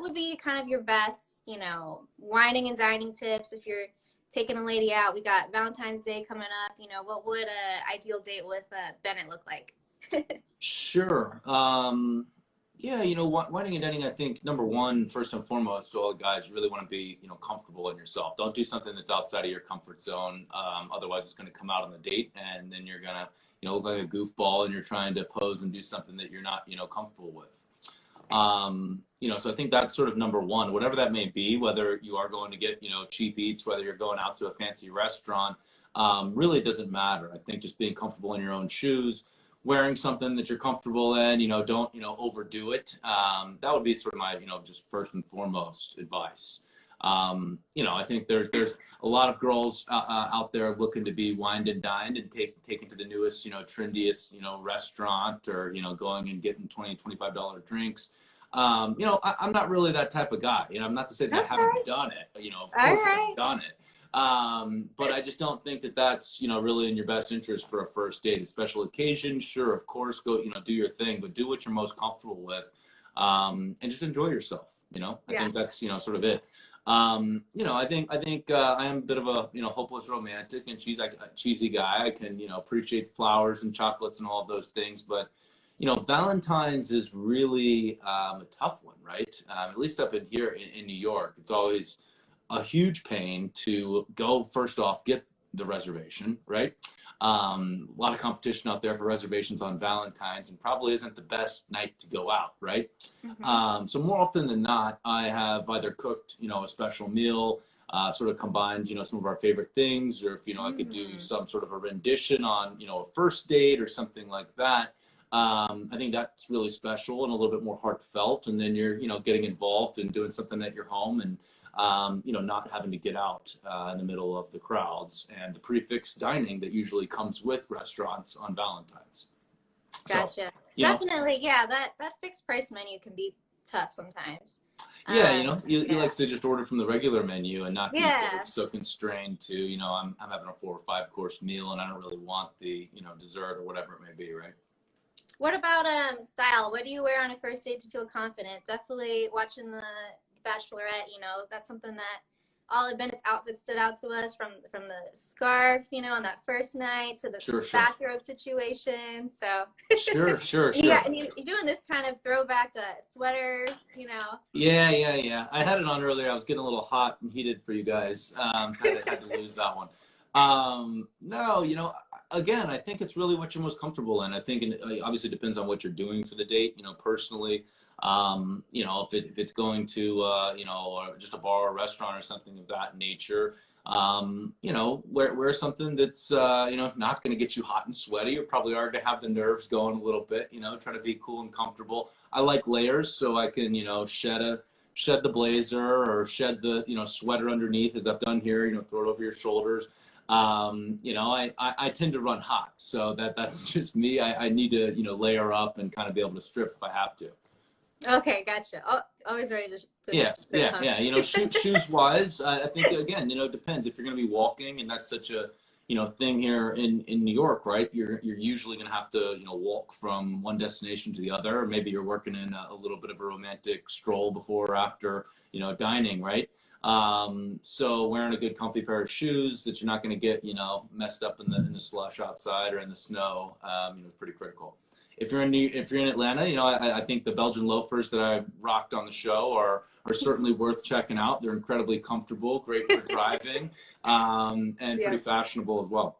would be kind of your best, whining and dining tips if you're taking a lady out? We got Valentine's Day coming up. What would a ideal date with Bennett look like? Sure. Yeah, whining and dining, I think, number one, first and foremost, to all guys, you really want to be, comfortable in yourself. Don't do something that's outside of your comfort zone. Otherwise, it's going to come out on the date, and then you're going to, look like a goofball, and you're trying to pose and do something that you're not, comfortable with. So I think that's sort of number one, whatever that may be, whether you are going to get, cheap eats, whether you're going out to a fancy restaurant, really it doesn't matter. I think just being comfortable in your own shoes, wearing something that you're comfortable in, don't, overdo it. That would be sort of my, just first and foremost advice. I think there's a lot of girls out there looking to be wined and dined and taken to the newest, trendiest, restaurant, or, going and getting $20, $25 drinks. I'm not really that type of guy. I'm not to say that I haven't done it. Of course I've done it. But I just don't think that that's, really in your best interest for a first date. A special occasion, sure, of course, go, do your thing, but do what you're most comfortable with, and just enjoy yourself. I think that's, sort of it. I think I am a bit of a, hopeless romantic and cheesy guy. I can, appreciate flowers and chocolates and all of those things, but Valentine's is really a tough one, right? At least up in here in New York, it's always a huge pain to go, first off, get the reservation, right? A lot of competition out there for reservations on Valentine's, and probably isn't the best night to go out, right? Mm-hmm. So more often than not, I have either cooked, a special meal, sort of combined, some of our favorite things, or if, I could do some sort of a rendition on, a first date or something like that. I think that's really special and a little bit more heartfelt. And then you're, getting involved and doing something at your home, and not having to get out in the middle of the crowds and the prefix dining that usually comes with restaurants on Valentine's. Gotcha. So, definitely, yeah, that fixed price menu can be tough sometimes. Yeah, you like to just order from the regular menu and not be so constrained to, I'm having a 4 or 5 course meal and I don't really want the, dessert or whatever it may be, right? What about style? What do you wear on a first date to feel confident? Definitely watching the Bachelorette, that's something that all of Bennett's outfits stood out to us, from the scarf, on that first night, to the bathrobe situation. So sure. Yeah, and you're doing this kind of throwback sweater, Yeah. I had it on earlier. I was getting a little hot and heated for you guys. So I had to lose that one. No, again, I think it's really what you're most comfortable in. I think it obviously depends on what you're doing for the date, personally. If it's going to, or just a bar or restaurant or something of that nature, wear something that's, not going to get you hot and sweaty. You probably are going to have the nerves going a little bit, try to be cool and comfortable. I like layers, so I can, shed the blazer or shed the, sweater underneath, as I've done here, throw it over your shoulders. I tend to run hot, so that's just me. I need to, layer up and kind of be able to strip if I have to. Okay, gotcha. Always ready to Yeah. Shoes wise, I think, again, it depends. If you're going to be walking, and that's such a, thing here in New York, right? You're usually going to have to, walk from one destination to the other, or maybe you're working in a little bit of a romantic stroll before or after, dining, right? So wearing a good comfy pair of shoes that you're not going to get, messed up in the slush outside or in the snow, is pretty critical. If you're in Atlanta, I think the Belgian loafers that I rocked on the show are certainly worth checking out. They're incredibly comfortable, great for driving, and pretty fashionable as well.